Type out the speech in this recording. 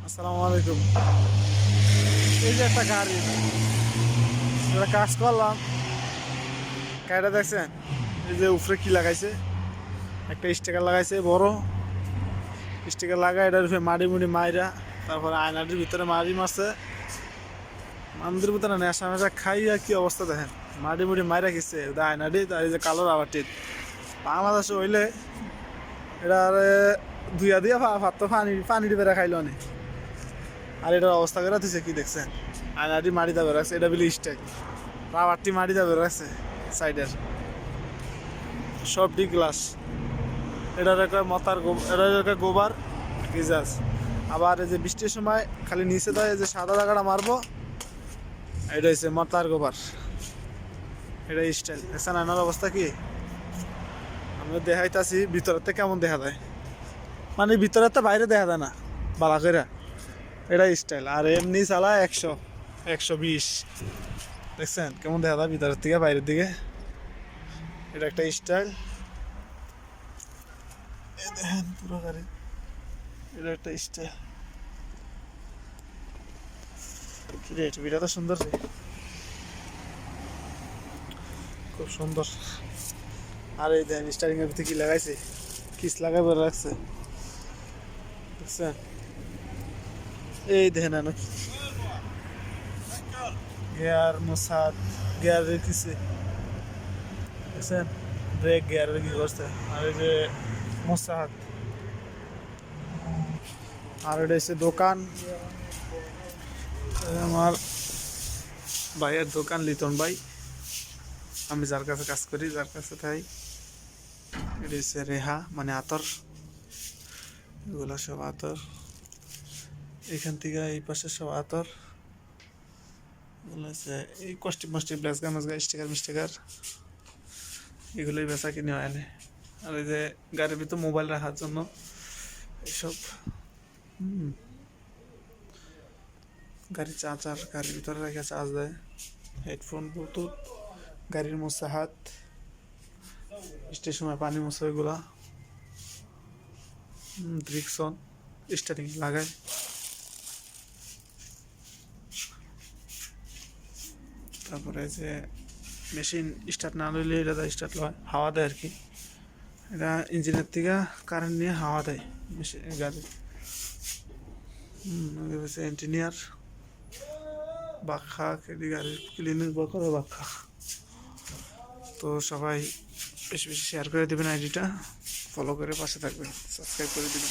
আসসালামু আলাইকুম। এই যে একটা গাড়ি, একটা কাজ করলাম। গাড়িটা দেখছেন? এই যে উপরে কি লাগাইছে, একটা স্টিকার লাগাইছে বড় স্টিকার লাগাই, এটার উপরে মাটি মুড়ি মাইরা, তারপরে আয়নাটির ভিতরে মারি মারছে। আমাদের ভিতরে নেশা মেশা খাইয়া কি অবস্থা দেখেন, মাটি মুড়ি মাইরা খেয়েছে আয়নাটি। তার এই যে কালো রাবারটি বাংলাদেশে হইলে এটা দুইয়া দিয়া ভাত তো পানি বেড়া খাইল অনেক। আর এটার অবস্থা করে দিছে কি দেখছেন, আয়নাটি মাটি দাবে রাখছে, এটা বলি স্টাইল। রাবারটি মাটি দাবে রাখছে সাইডের সব ডি গ্লাস। এটার একটা মতার এটার একটা গোবার গিজাস। আবার এই যে বৃষ্টির সময় খালি নিচে দেয় যে সাদা জায়গাটা মারবো, এটা হচ্ছে মতার গোবার। এটা স্টাইল দেখছেন আয়নার অবস্থা কি। আমি দেখাইতাছি ভিতরের থেকে কেমন দেখা যায়, মানে ভিতরের তো বাইরে দেখা যায় না বালা করে। এটা স্টাইল। আর এমনি চালা 100 120 দেখছেন কেমন দেখা যায় ভিতরের থেকে বাইরের দিকে। এটা একটা স্টাইল। দেখেন পুরো গাড়ি, এটা একটা স্টাইল। কিরে ছবিটা তো সুন্দর রে, খুব সুন্দর। আর এই দেখেন স্টারিং এর ভিতরে কি লাগাইছে, কিস লাগাই বের রাখছে দেখছেন। এই দেখেন না গিয়ার মোসাদ, গিয়ারের কিসে দেখছেন, ব্রেক গিয়ারের কি করছে। আর এই যে মোসাদ, আর এটা হচ্ছে দোকান, আমার ভাইয়ের দোকান লিটন ভাই। আমি যার কাছে কাজ করি, যার কাছে তাই। এটা হচ্ছে রেহা মানে আতর, এগুলো সব আতর। এখান থেকে এই পাশে সব আতর, এগুলো হচ্ছে এই কস্টিপ মস্টিপ ব্লাসগা মাসগা স্টিকার মিস্টিকার, এগুলোই বেচা কিনে হয় না। আর এই যে গাড়ির ভিতর মোবাইল রাখার জন্য এইসব গাড়ির চার্জার, গাড়ির ভিতরে রেখে চার্জ দেয়, হেডফোন ব্লুটুথ, গাড়ির মোছা হাত, স্টেশনে পানি মোছা, এগুলা ড্রিকসন স্টার্টিং লাগায়। তারপরে যে মেশিন স্টার্ট না লইলে এটা স্টার্ট হয়, হাওয়া দেয় আর কি। এটা ইঞ্জিনের থেকে কারেন্ট নিয়ে হাওয়া দেয় মেশিন গাড়ি। ইঞ্জিনিয়ার বাক্কা কেডি গাড়ির ক্লিনিক করে বাক্কা। তো সবাই বেশি বেশি শেয়ার করে দেবেন, আইডিটা ফলো করে পাশে থাকবেন, সাবস্ক্রাইব করে দেবেন।